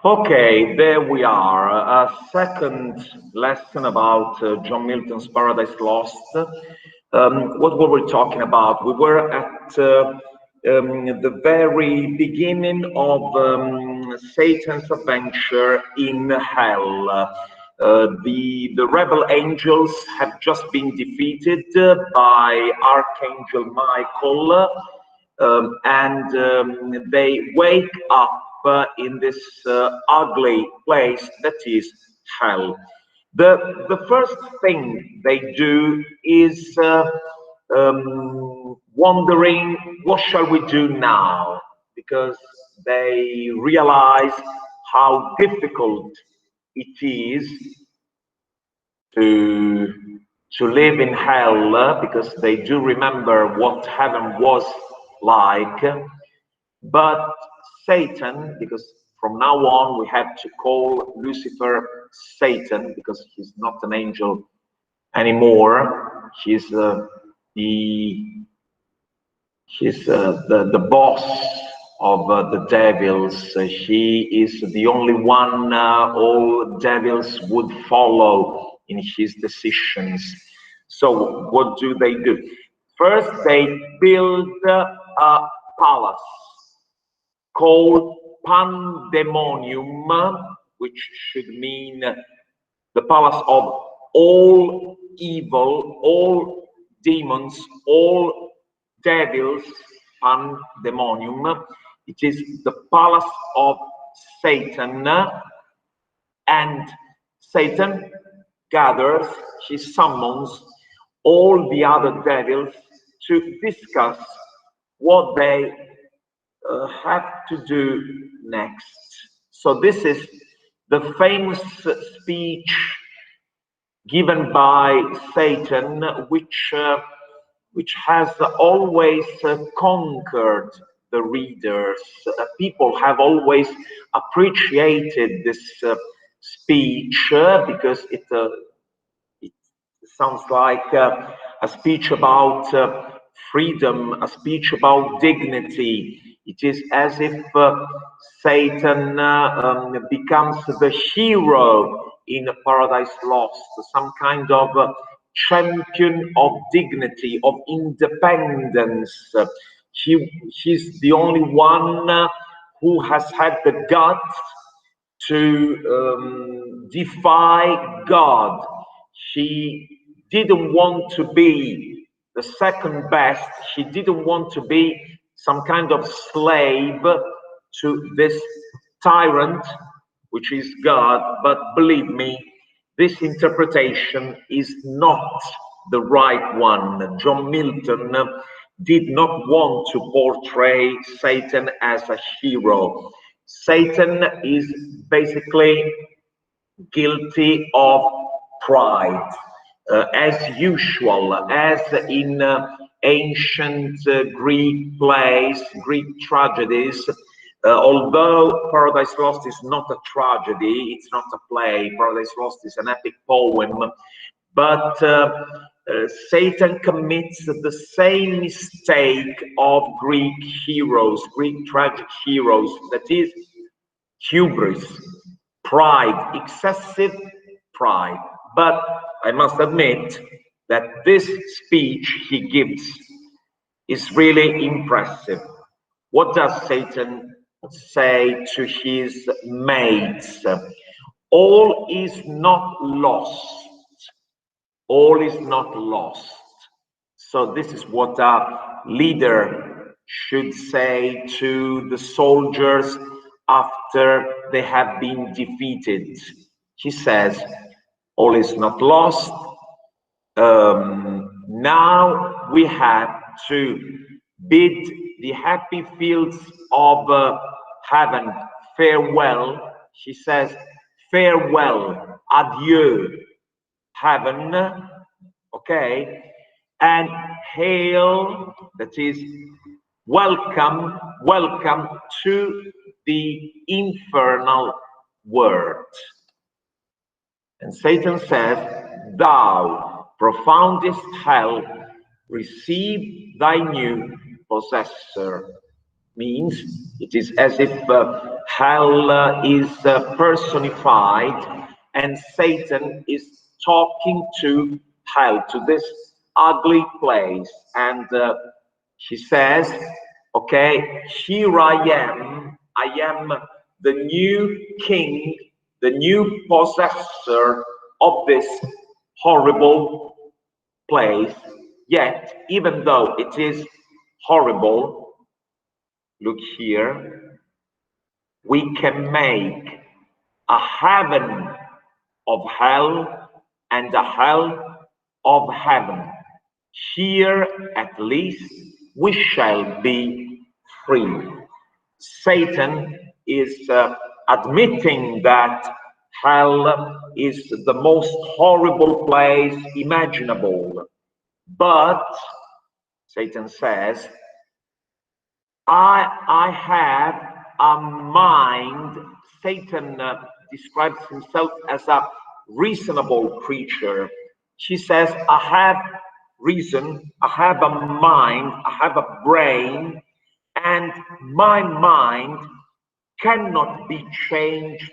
Okay, there we are. A second lesson about John Milton's Paradise Lost. What were we talking about? We were at the very beginning of Satan's adventure in hell. The rebel angels have just been defeated by Archangel Michael, and they wake up in this ugly place that is hell. The first thing they do is wondering, what shall we do now? Because they realize how difficult it is to live in hell, because they do remember what heaven was like. But Satan, because from now on we have to call Lucifer Satan, because he's not an angel anymore. He's the boss of the devils. He is the only one all devils would follow in his decisions. So what do? First, they build a palace called Pandemonium, which should mean the palace of all evil, all demons, all devils. Pandemonium. It is the palace of Satan, and Satan gathers, he summons all the other devils to discuss what they have to do next. So this is the famous speech given by Satan, which has always conquered the readers. People have always appreciated this speech because it sounds like a speech about freedom, a speech about dignity. It is as if Satan becomes the hero in Paradise Lost, some kind of champion of dignity, of independence. He's the only one who has had the guts to defy God. He didn't want to be the second best. He didn't want to be some kind of slave to this tyrant, which is God. But believe me, this interpretation is not the right one. John Milton did not want to portray Satan as a hero. Satan is basically guilty of pride, as usual, as in ancient Greek plays, Greek tragedies. Although Paradise Lost is not a tragedy, it's not a play, Paradise Lost is an epic poem, but Satan commits the same mistake of Greek heroes, Greek tragic heroes, that is hubris, pride, excessive pride. But I must admit that this speech he gives is really impressive. What does Satan say to his mates? All is not lost. All is not lost. So this is what a leader should say to the soldiers after they have been defeated. He says, all is not lost. Now we have to bid the happy fields of heaven farewell. He says, farewell, adieu, heaven, okay? And hail, that is, welcome, welcome to the infernal world. And Satan says, thou, profoundest hell, receive thy new possessor. means it is as if hell is personified, and Satan is talking to hell, to this ugly place. And he says, okay, here I am the new king, the new possessor of this horrible place. Yet, even though it is horrible, look here, we can make a heaven of hell and a hell of heaven. Here, at least, we shall be free. Satan is admitting that hell is the most horrible place imaginable. But Satan says, I have a mind. Satan describes himself as a reasonable creature. He says, I have reason, I have a mind, I have a brain, and my mind cannot be changed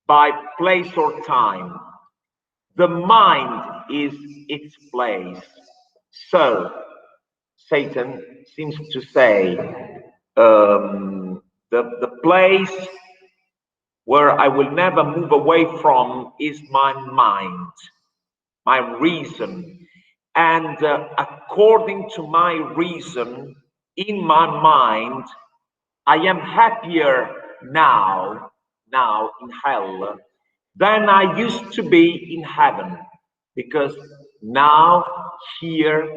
by place or time. The mind is its place. So Satan seems to say, the place where I will never move away from is my mind, my reason. And according to my reason, in my mind, I am happier now in hell than I used to be in heaven, because now, here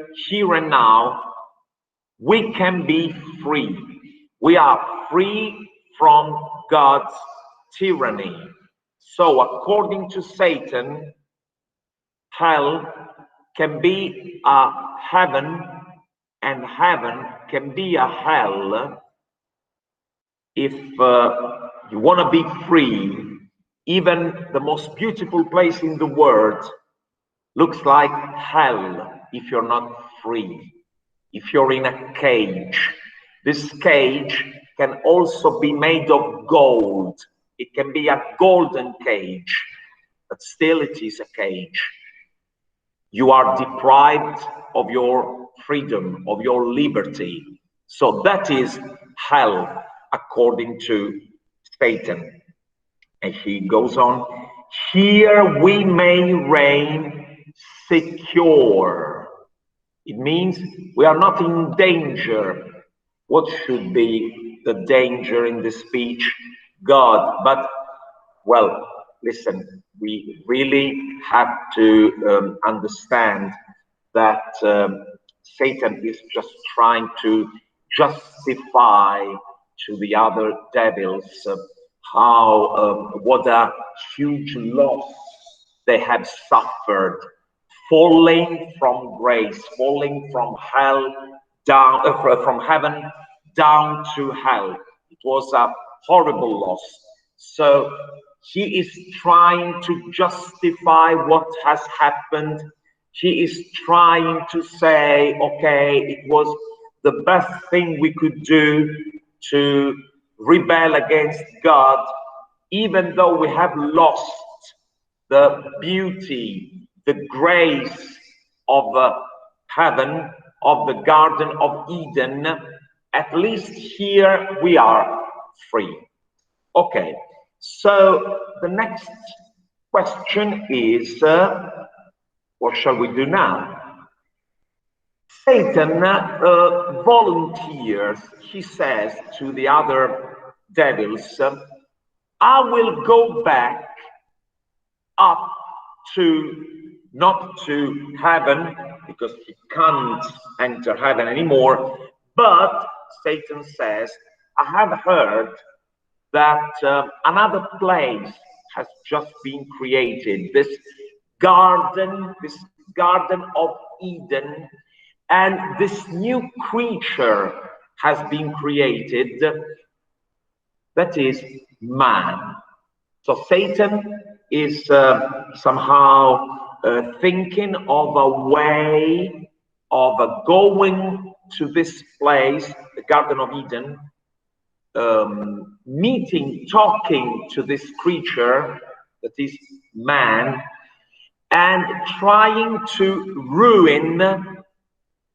and now, we can be free. We are free from God's tyranny. So according to Satan, hell can be a heaven and heaven can be a hell. If you want to be free, even the most beautiful place in the world looks like hell if you're not free. If you're in a cage, this cage can also be made of gold. It can be a golden cage, but still it is a cage. You are deprived of your freedom, of your liberty. So that is hell, according to Satan. And he goes on, here we may reign secure. It means we are not in danger. What should be the danger in this speech? God. But, well, listen, we really have to understand that Satan is just trying to justify to the other devils how what a huge loss they have suffered, falling from grace, falling from hell down, from heaven down to hell. It was a horrible loss. So he is trying to justify what has happened. He is trying to say, okay, it was the best thing we could do to rebel against God, even though we have lost the beauty, the grace of heaven, of the Garden of Eden. At least here we are free. Okay, so the next question is, what shall we do now? Satan volunteers, he says to the other devils, I will go back up to, not to heaven, because he can't enter heaven anymore, but Satan says, I have heard that another place has just been created, this garden of Eden, and this new creature has been created, that is man. So Satan is somehow thinking of a way of going to this place, the Garden of Eden, talking to this creature that is man, and trying to ruin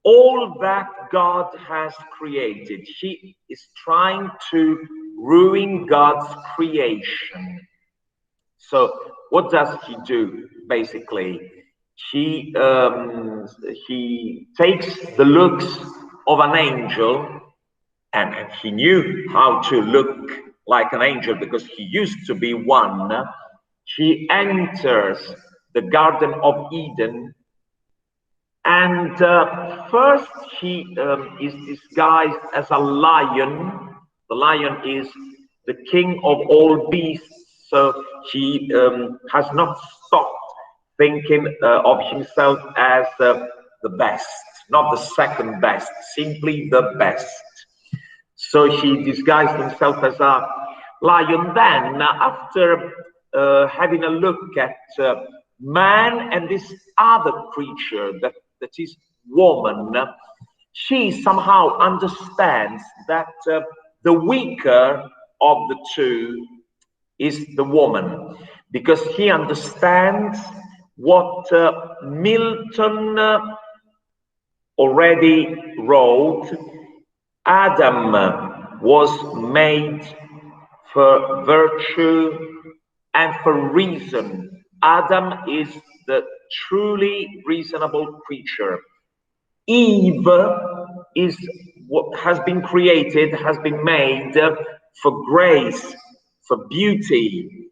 all that God has created. He is trying to ruin God's creation. So what does he do, basically? He takes the looks of an angel, and he knew how to look like an angel because he used to be one. He enters the Garden of Eden, and first he is disguised as a lion. The lion is the king of all beasts, so he has not stopped thinking of himself as the best, not the second best, simply the best. So he disguised himself as a lion. Then, after having a look at man and this other creature that is woman, she somehow understands that the weaker of the two is the woman, because he understands what Milton already wrote. Adam was made for virtue and for reason. Adam is the truly reasonable creature. Eve is what has been created, has been made for grace, for beauty.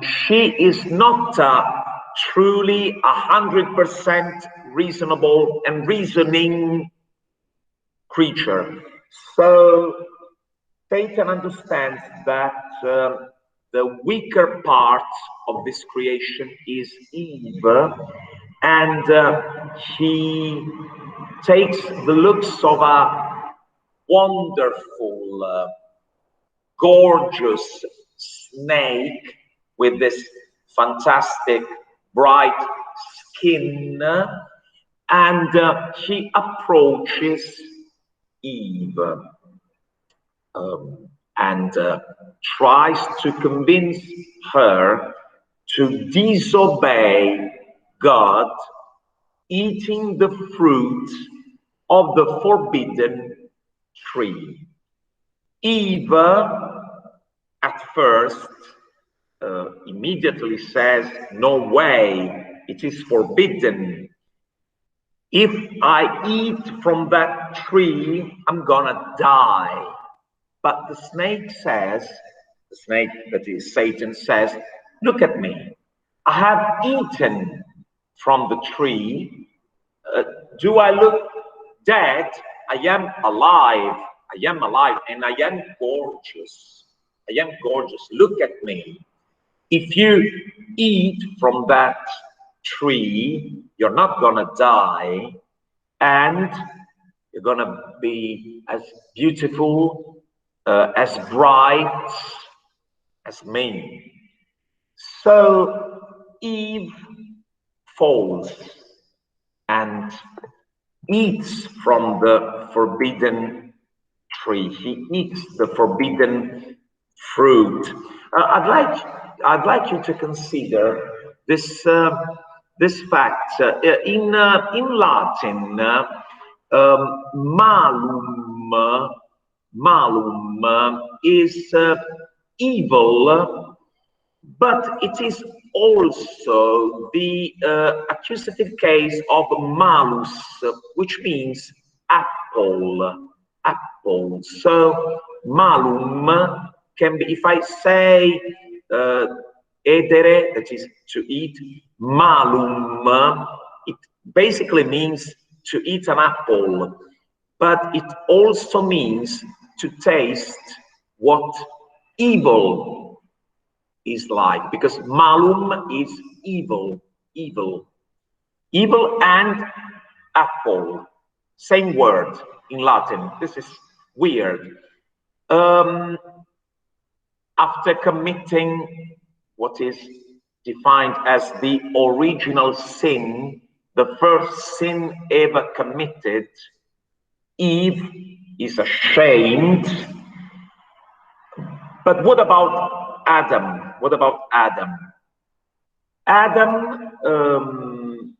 She is not truly 100% reasonable and reasoning creature. So Satan understands that the weaker part of this creation is Eve, and he takes the looks of a wonderful, gorgeous snake with this fantastic bright skin, and he approaches Eve and tries to convince her to disobey God, eating the fruit of the forbidden tree. Eve, at first, immediately says, "No way, it is forbidden. If I eat from that tree, I'm gonna die." But the snake says, the snake that is Satan says, "Look at me. I have eaten from the tree. Do I look dead? I am alive. I am alive, and I am gorgeous. I am gorgeous. Look at me. If you eat from that tree, you're not gonna die, and you're gonna be as beautiful, as bright as me." So Eve falls and eats from the forbidden tree. He eats the forbidden fruit. I'd like you to consider this fact. In Latin, malum is evil, but it is also the accusative case of malus, which means apple. So malum can be, if I say edere, that is to eat, malum, it basically means to eat an apple, but it also means to taste what evil is like, because malum is evil and apple, same word in Latin. This is weird. After committing what is defined as the original sin, the first sin ever committed, Eve is ashamed. But what about Adam? What about Adam? Adam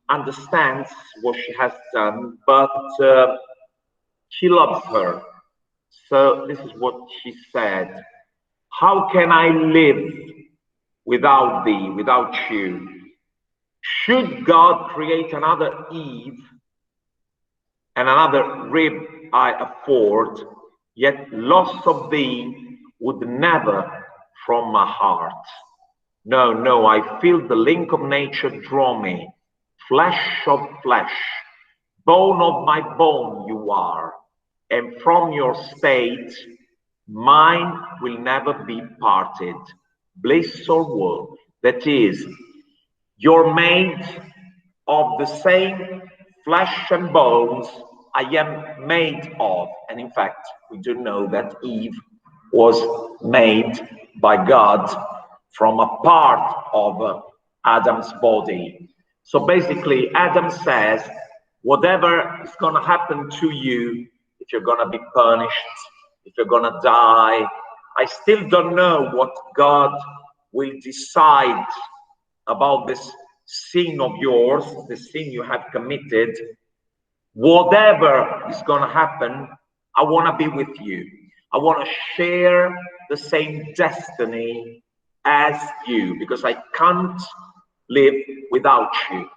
understands what she has done, but he loves her. So this is what she said. How can I live without thee, without you? Should God create another Eve and another rib I afford, yet loss of thee would never from my heart. No, no, I feel the link of nature draw me, flesh of flesh, bone of my bone you are, and from your state mine will never be parted. Bliss or woe, that is, you're made of the same flesh and bones I am made of. And in fact, we do know that Eve was made by God from a part of Adam's body. So basically, Adam says, whatever is going to happen to you, if you're going to be punished, if you're going to die, I still don't know what God will decide about this sin of yours, the sin you have committed. Whatever is going to happen, I want to be with you. I want to share the same destiny as you, because I can't live without you.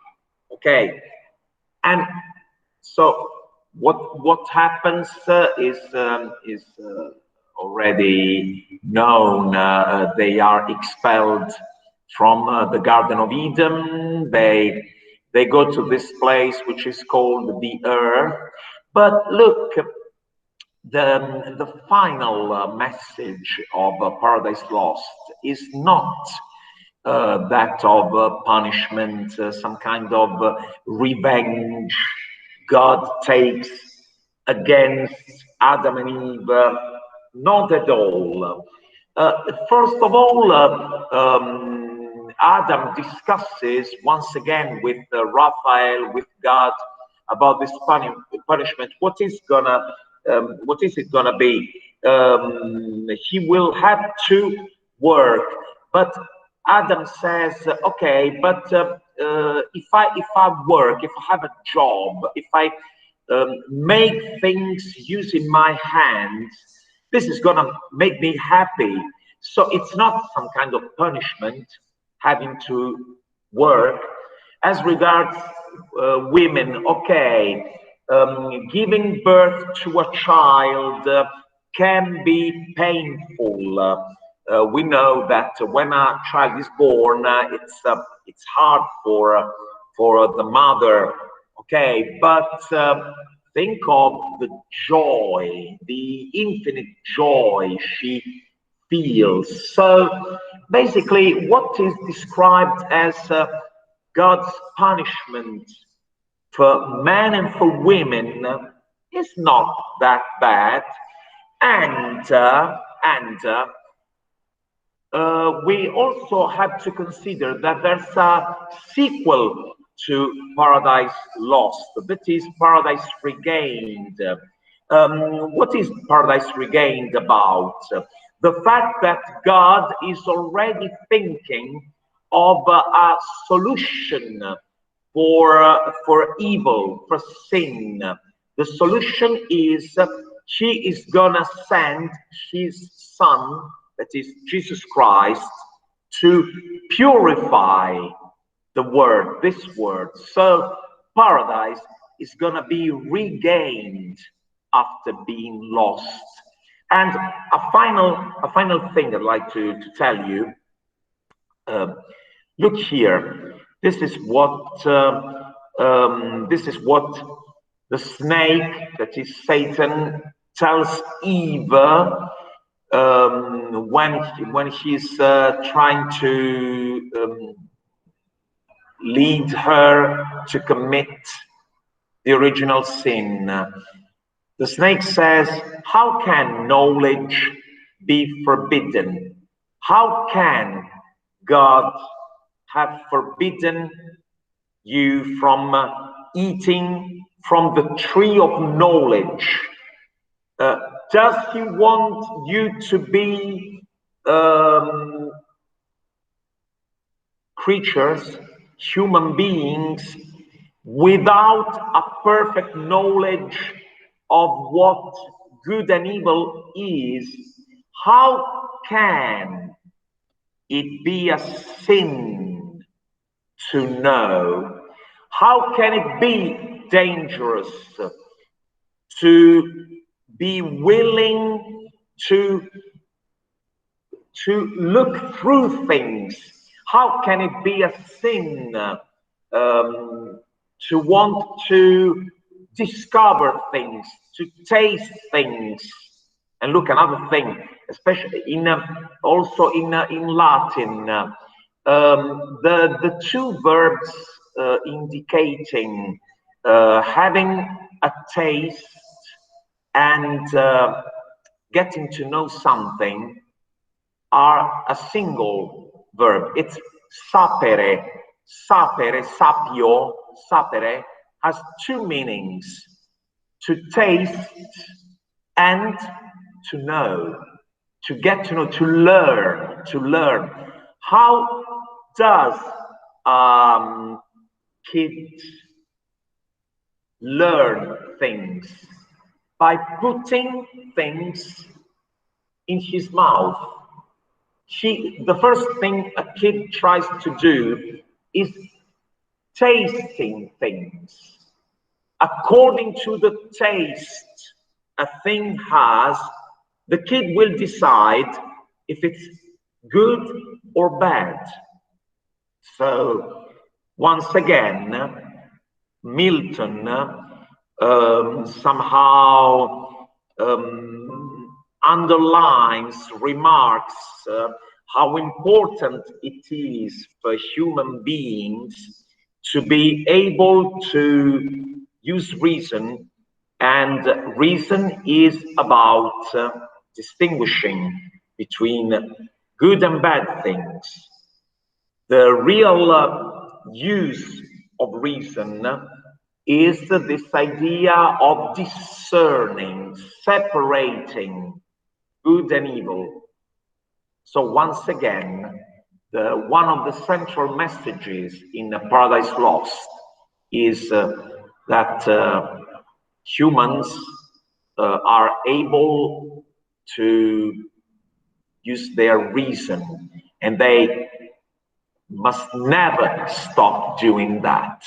Okay? And so what happens is already known. They are expelled from the Garden of Eden. They go to this place which is called the earth. But look, the final message of Paradise Lost is not that of punishment, some kind of revenge God takes against Adam and Eve. Not at all. First of all, Adam discusses once again with Raphael, with God, about this punishment. What is it gonna be? He will have to work, but Adam says, okay, but if I work, if I have a job, if I make things using my hands, this is gonna make me happy. So it's not some kind of punishment having to work. As regards women, okay, giving birth to a child can be painful. We know that when a child is born, it's hard for the mother. Okay, but think of the joy, the infinite joy she feels. So basically, what is described as God's punishment for men and for women is not that bad, and we also have to consider that there's a sequel to Paradise Lost, that is Paradise Regained. What is Paradise Regained about? The fact that God is already thinking of a solution for evil, for sin. The solution is he is gonna send his son, that is Jesus Christ, to purify the word, this word. So paradise is gonna be regained after being lost. And a final thing I'd like to tell you. Look here. This is what the snake, that is Satan, tells Eve when he's trying to lead her to commit the original sin. The snake says, how can knowledge be forbidden? How can God have forbidden you from eating from the tree of knowledge? Does he want you to be creatures, human beings, without a perfect knowledge of what good and evil is? How can it be a sin to know? How can it be dangerous to be willing to look through things? How can it be a sin to want to discover things, to taste things? And look, another thing, especially in also in Latin, the two verbs indicating having a taste and getting to know something are a single verb. It's sapere. Sapere, sapio, sapere has two meanings: to taste and to know, to get to know, to learn, to learn. How does kids learn things? By putting things in his mouth. The first thing a kid tries to do is tasting things. According to the taste a thing has, the kid will decide if it's good or bad. So, once again, Milton somehow underlines, remarks how important it is for human beings to be able to use reason, and reason is about distinguishing between good and bad things. The real use of reason is this idea of discerning, separating good and evil. So once again, one of the central messages in Paradise Lost is that humans are able to use their reason, and they must never stop doing that.